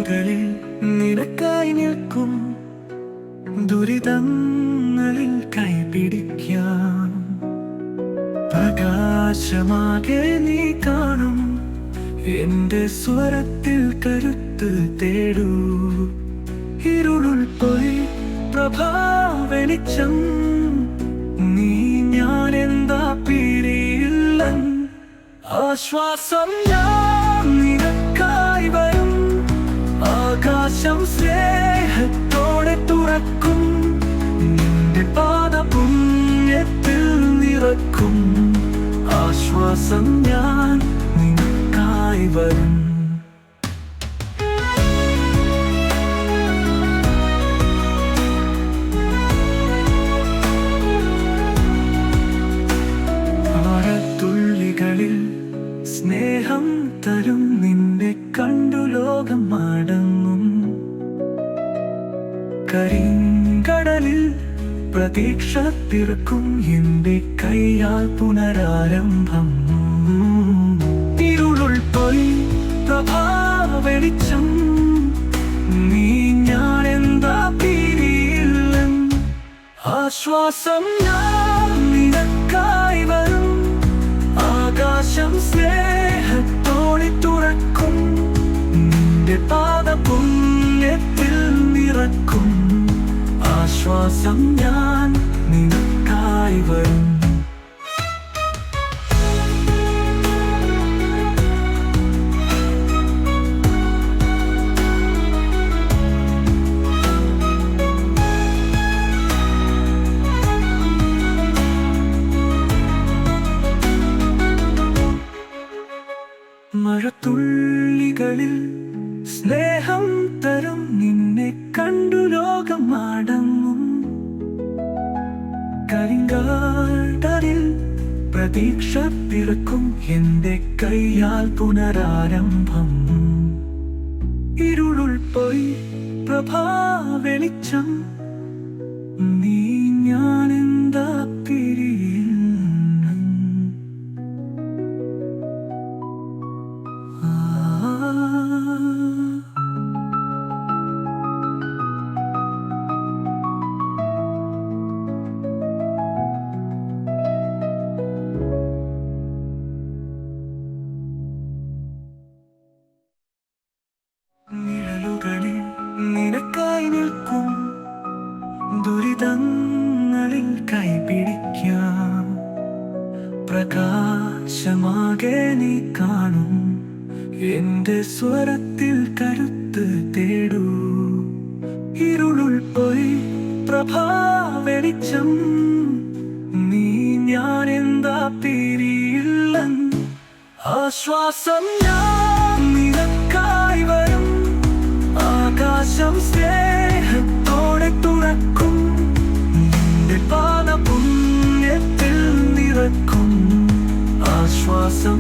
നിഴലുകളിൽ നിനക്കായി നിൽക്കും, ദുരിതങ്ങളിൽ കൈപിടിക്കാൻ. പ്രകാശമാകെ നീ കാണും, എന്റെ സ്വരത്തിൽ കരുത്ത് തേടൂ. ഇരുളുൾ പോയി പ്രഭാവെളിച്ചം, നീ ഞാൻ എന്താ പിരിയില്ലൻ. ആശ്വാസം ഞാൻ നിനക്കായി വരും, ആകാശം സ്നേഹത്തോടെ തുറക്കും. നിന്റെ പാദ പുണ്യത്തിൽ നിറക്കും, ആശ്വാസം ഞാൻ നിനക്കായി വരും. ആഴത്തുള്ളികളിൽ സ്നേഹം തരും, നിന്നെ കണ്ടു ലോകം മടങ്ങും. കരിങ്കടലിൽ പ്രതീക്ഷ തീർക്കും, എന്റെ കൈയാൽ പുനരാരംഭം. ഇരുളുൾ പോയി പ്രഭാവെളിച്ചം, നീ ഞാൻ എന്താ പിരിയില്ലൻ. ആശ്വാസം ഞാൻ നിനക്കായി വരും, ആകാശം സ്നേഹത്തോടെ തുറക്കും. നിന്റെ പാദ പുണ്യത്തിൽ നിറക്കും, ആശ്വാസം ഞാൻ നിനക്കായി വരും. മഴത്തുള്ളികളിൽ സ്നേഹം തരും, നിന്നെ കണ്ടു ലോകം മടങ്ങും. കരിങ്കടലിൽ പ്രതീക്ഷ പിറക്കും, എന്റെ കൈയാൽ പുനരാരംഭം. ഇരുളുൾ പോയി പ്രഭാവെളിച്ചം, നീ ഞാൻ എന്താ പിരിയില്ലൻ. നിഴലുകളിൽ നിനക്കായി നിൽക്കും, ദുരിതങ്ങളിൽ കൈപിടിക്കാം. പ്രകാശമാകെ നീ കാണും, എന്റെ സ്വരത്തിൽ കരുത്ത് തേടൂ. ഇരുളുൾ പോയി പ്രഭാവെളിച്ചം, നീ ഞാൻ എന്താ പിരിയില്ലൻ. ആശ്വാസം ഞാൻ നിനക്കായി വരും, ആകാശം സ്നേഹത്തോടെ തുറക്കും. നിന്റെ പാദ പുണ്യത്തിൽ നിറക്കും, ആശ്വാസം